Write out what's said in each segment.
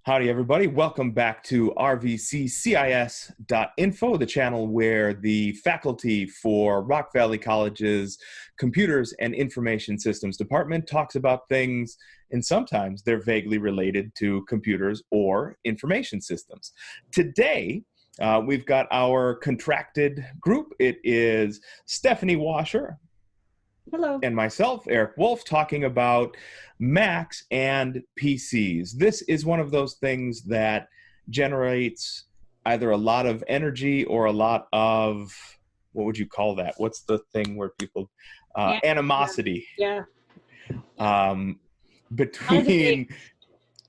Howdy, everybody. Welcome back to RVCCIS.info, the channel where the faculty for Rock Valley College's Computers and Information Systems Department talks about things, and sometimes they're vaguely related to computers or information systems. Today, we've got our contracted group. It is Stephanie Washer. Hello. And myself, Eric Wolf, talking about Macs and PCs. This is one of those things that generates either a lot of energy or a lot of, what would you call that? What's the thing where people, animosity. Yeah. Between,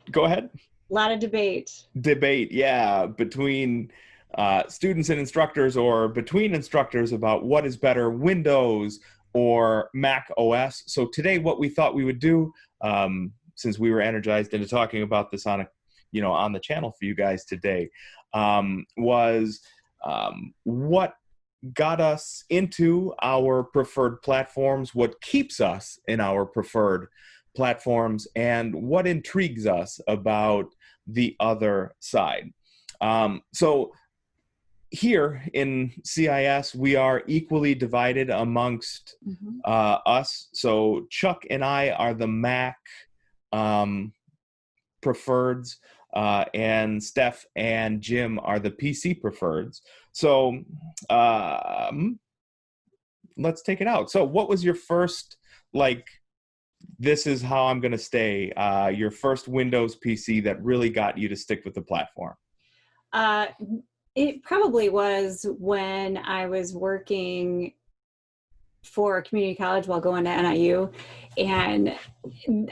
go ahead. A lot of debate. Debate, yeah, between students and instructors, or between instructors about what is better, Windows or Mac OS. So today, what we thought we would do, since we were energized into talking about this on the channel for you guys today, was what got us into our preferred platforms, what keeps us in our preferred platforms, and what intrigues us about the other side. So here in CIS, we are equally divided amongst us. So Chuck and I are the Mac preferreds, and Steph and Jim are the PC preferreds. So let's take it out. So what was your first, this is how I'm going to stay, your first Windows PC that really got you to stick with the platform? It probably was when I was working for a community college while going to NIU. And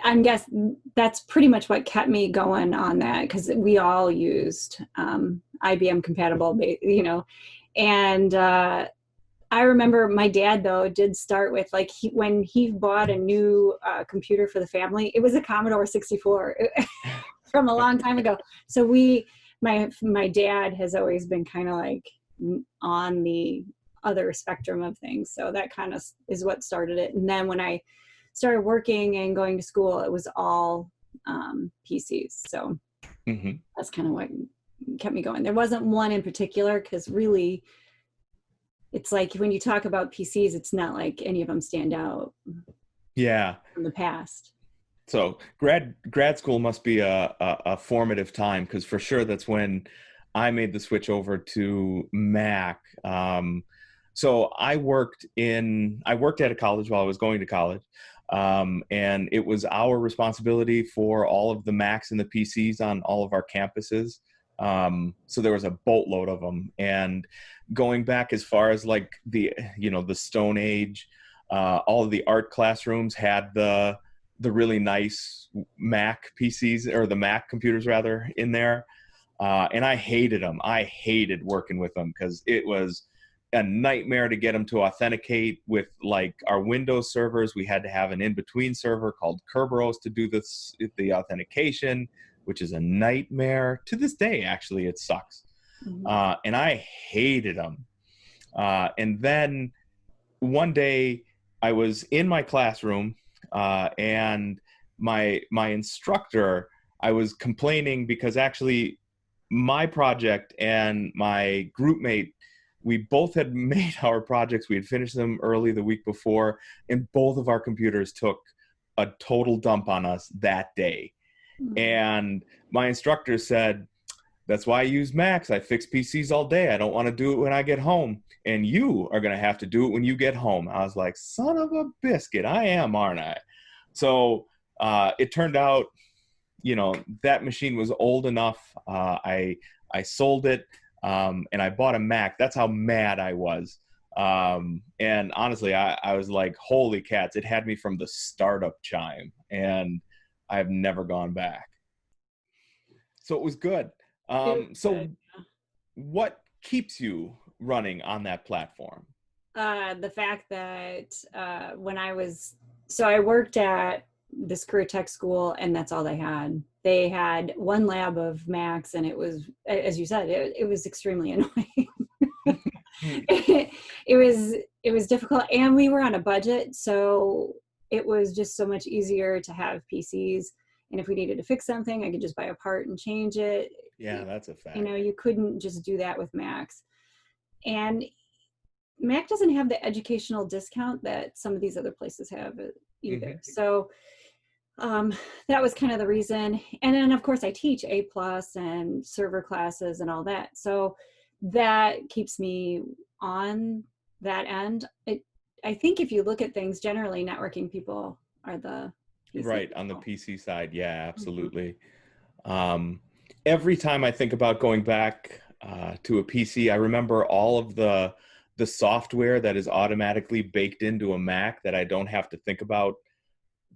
I guess that's pretty much what kept me going on that, because we all used IBM compatible, And I remember my dad, though, did start with, when he bought a new computer for the family, it was a Commodore 64 from a long time ago. So my dad has always been kind of on the other spectrum of things. So that kind of is what started it. And then when I started working and going to school, it was all PCs. So that's kind of what kept me going. There wasn't one in particular, because really it's like when you talk about PCs, it's not like any of them stand out from the past. So grad school must be a formative time, because for sure that's when I made the switch over to Mac. So I worked at a college while I was going to college, and it was our responsibility for all of the Macs and the PCs on all of our campuses. So there was a boatload of them, and going back as far as the Stone Age, all of the art classrooms had the really nice Mac PCs, or the Mac computers rather, in there. And I hated them. I hated working with them, because it was a nightmare to get them to authenticate with our Windows servers. We had to have an in-between server called Kerberos to do the authentication, which is a nightmare. To this day, actually, it sucks. And I hated them. And then one day I was in my classroom, and my instructor, I was complaining because actually my project and my group mate, we both had made our projects. We had finished them early the week before, and both of our computers took a total dump on us that day. And my instructor said, "That's why I use Macs. I fix PCs all day. I don't want to do it when I get home. And you are going to have to do it when you get home." I was like, son of a biscuit, I am, aren't I? So it turned out, that machine was old enough. I sold it, and I bought a Mac. That's how mad I was. And honestly, I was like, holy cats, it had me from the startup chime, and I've never gone back. So it was good. So what keeps you running on that platform? The fact that I worked at this career tech school, and that's all they had. They had one lab of Macs, and it was, as you said, it was extremely annoying. It was difficult, and we were on a budget, so it was just so much easier to have PCs. And if we needed to fix something, I could just buy a part and change it. Yeah, that's a You know, fact. you couldn't just do that with Macs. And Mac doesn't have the educational discount that some of these other places have either. Hmm. So um, that was kind of the reason. And then of course I teach A plus and server classes and all that. So that keeps me on that end. I think if you look at things generally, networking people are the PC Right, on the people. PC side, yeah, Mhm. absolutely. Um, every time I think about going back to a PC, I remember all of the software that is automatically baked into a Mac that I don't have to think about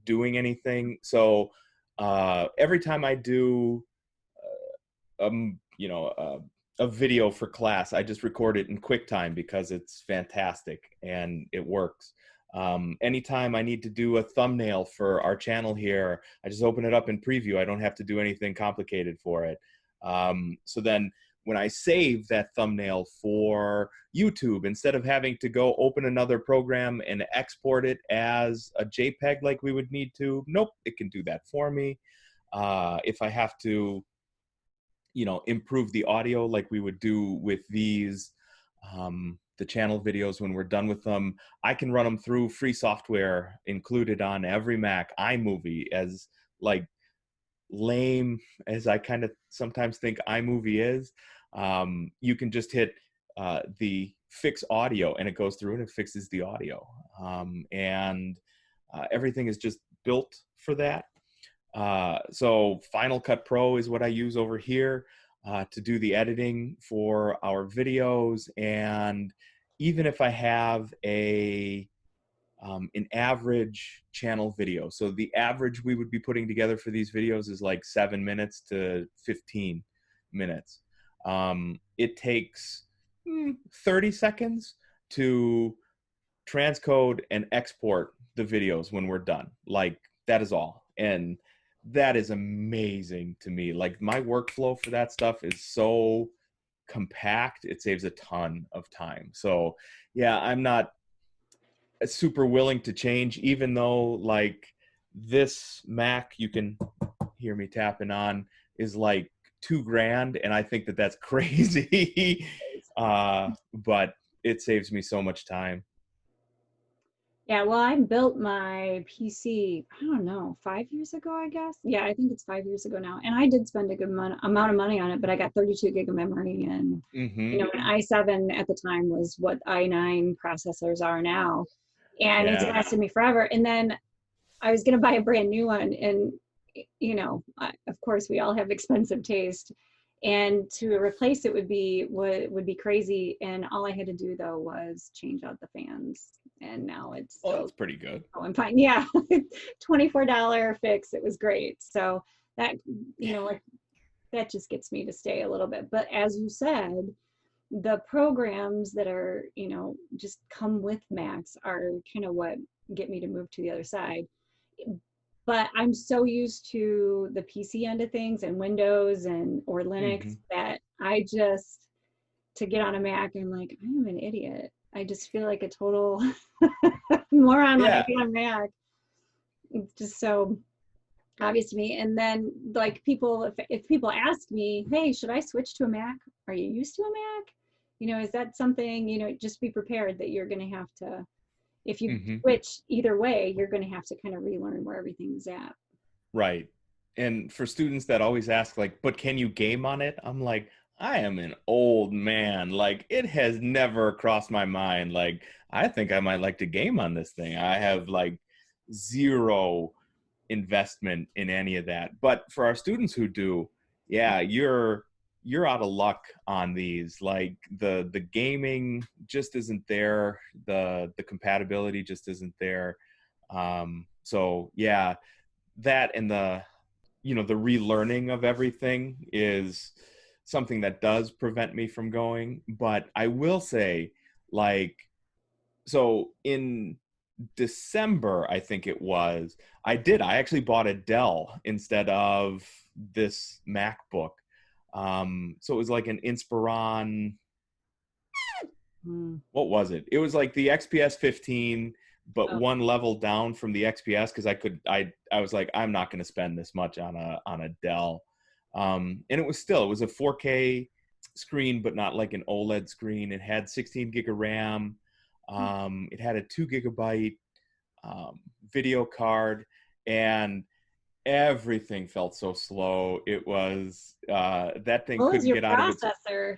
doing anything. So every time I do, a video for class, I just record it in QuickTime because it's fantastic and it works. Anytime I need to do a thumbnail for our channel here, I just open it up in Preview. I don't have to do anything complicated for it. So then when I save that thumbnail for YouTube, instead of having to go open another program and export it as a JPEG like we would need to, nope, it can do that for me. If I have to, improve the audio like we would do with these, the channel videos when we're done with them, I can run them through free software included on every Mac, iMovie. As like lame as I kind of sometimes think iMovie is, you can just hit the fix audio and it goes through and it fixes the audio. And everything is just built for that. So Final Cut Pro is what I use over here to do the editing for our videos. And even if I have an average channel video, so the average we would be putting together for these videos is like 7 minutes to 15 minutes. It takes 30 seconds to transcode and export the videos when we're done. Like that is all. And that is amazing to me. Like my workflow for that stuff is so compact, it saves a ton of time. So yeah, I'm not super willing to change, even though like this Mac you can hear me tapping on is like 2 grand, and I think that that's crazy. But it saves me so much time. Yeah, well, I built my PC, I don't know, 5 years ago, I guess. Yeah, I think it's 5 years ago now. And I did spend a good amount of money on it, but I got 32 gig of memory. And, Mm-hmm. an i7 at the time was what i9 processors are now. And it's Yeah. lasted me forever. And then I was going to buy a brand new one. And, of course, we all have expensive taste. And to replace it would be crazy. And all I had to do though was change out the fans. And now it's Well, still that's pretty good. going fine. Yeah, $24 fix. It was great. So that Yeah. like that just gets me to stay a little bit. But as you said, the programs that are just come with Macs are kind of what get me to move to the other side. But I'm so used to the PC end of things and Windows and or Mm-hmm. Linux that I just to get on a Mac, I'm like, I am an idiot. I just feel like a total moron when I Yeah. get on Mac. It's just so obvious to me. And then like people, if people ask me, hey, should I switch to a Mac? Are you used to a Mac? Is that something, just be prepared that you're going to have to, if you Mm-hmm. switch either way, you're going to have to kind of relearn where everything's at. Right. And for students that always ask, like, but can you game on it? I'm like, I am an old man. Like, it has never crossed my mind. Like, I think I might like to game on this thing. I have like zero investment in any of that. But for our students who do, yeah, you're out of luck on these. Like the gaming just isn't there. The compatibility just isn't there. So yeah, that and the relearning of everything is something that does prevent me from going. But I will say, like, so in December, I think it was, I actually bought a Dell instead of this MacBook. So it was like an Inspiron, Mm. what was it? It was like the XPS 15 but Oh, one level down from the XPS, because I was like, I'm not going to spend this much on a Dell. And it was a 4K screen, but not like an OLED screen. It had 16 gig of RAM. It had a 2 gigabyte video card, and everything felt so slow. It was that thing what was couldn't your get out of its. processor?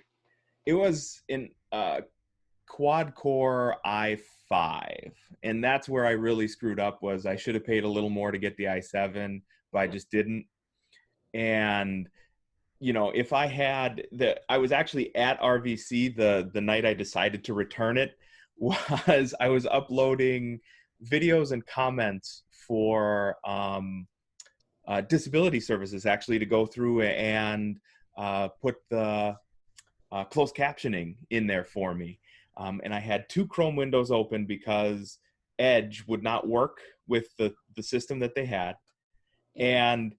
It was in quad core i5, and that's where I really screwed up. Was I should have paid a little more to get the i7, but I just didn't. And if I had I was actually at RVC the night I decided to return it. Was I was uploading videos and comments for disability services, actually, to go through and put the closed captioning in there for me. And I had 2 Chrome windows open because Edge would not work with the system that they had. And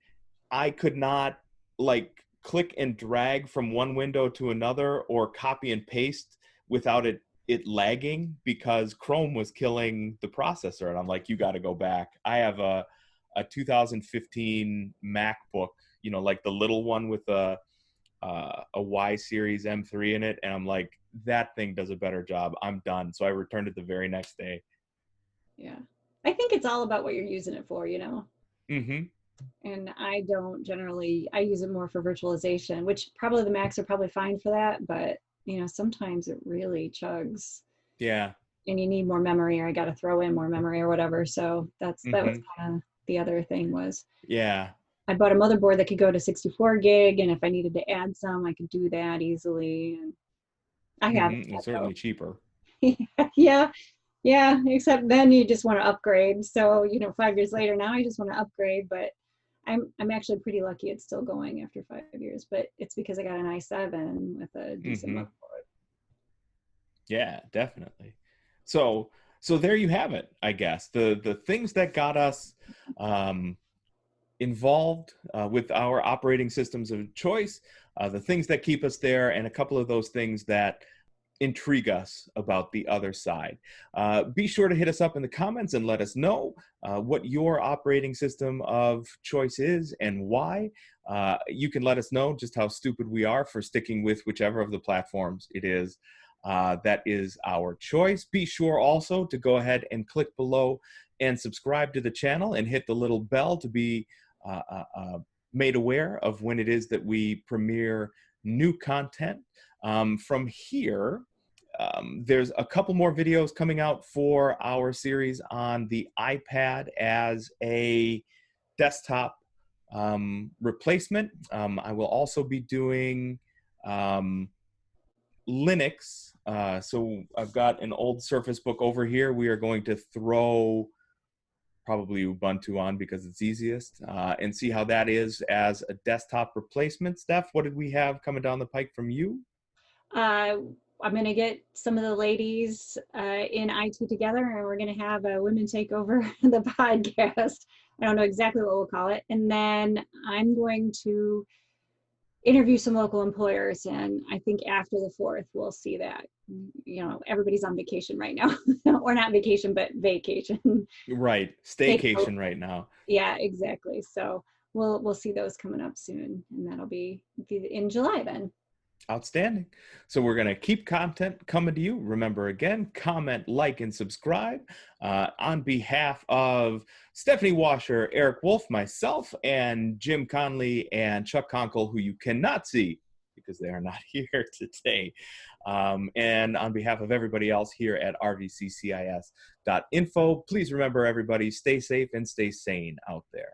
I could not like click and drag from one window to another or copy and paste without it lagging, because Chrome was killing the processor. And I'm like, you got to go back. I have a 2015 MacBook, like the little one with a Y series M3 in it, and I'm like, that thing does a better job. I'm done. So I returned it the very next day. Yeah. I think it's all about what you're using it for, Mm-hmm. And I don't generally, I use it more for virtualization, which probably the Macs are probably fine for that, but sometimes it really chugs Yeah. and you need more memory, or I got to throw in more memory or whatever. So that was Mm-hmm. kind of the other thing. Was Yeah. I bought a motherboard that could go to 64 gig, and if I needed to add some, I could do that easily. And I have Mm-hmm. that It's certainly cheaper. though. Yeah, yeah. Except then you just want to upgrade. So 5 years later, now I just want to upgrade. But I'm actually pretty lucky it's still going after 5 years. But it's because I got an i7 with a decent Mm-hmm. motherboard. Yeah, definitely. So there you have it, I guess. The things that got us um, involved with our operating systems of choice, the things that keep us there, and a couple of those things that intrigue us about the other side. Be sure to hit us up in the comments and let us know what your operating system of choice is and why. You can let us know just how stupid we are for sticking with whichever of the platforms it is. That is our choice. Be sure also to go ahead and click below and subscribe to the channel and hit the little bell to be made aware of when it is that we premiere new content. From here, there's a couple more videos coming out for our series on the iPad as a desktop replacement. I will also be doing Linux. So I've got an old Surface Book over here. We are going to throw probably Ubuntu on because it's easiest, and see how that is as a desktop replacement. Steph, what did we have coming down the pike from you? Uh, I'm going to get some of the ladies in IT together, and we're going to have a women take over the podcast. I don't know exactly what we'll call it. And then I'm going to interview some local employers, and I think after the 4th we'll see that. Everybody's on vacation right now. Or not vacation, but vacation. Right, Take- staycation right now. yeah, exactly. So we'll see those coming up soon, and that'll be in July then. Outstanding. So we're going to keep content coming to you. Remember, again, comment, like, and subscribe. On behalf of Stephanie Washer, Eric Wolf, myself, and Jim Conley and Chuck Conkle, who you cannot see because they are not here today. And on behalf of everybody else here at RVCCIS.info, please remember, everybody, stay safe and stay sane out there.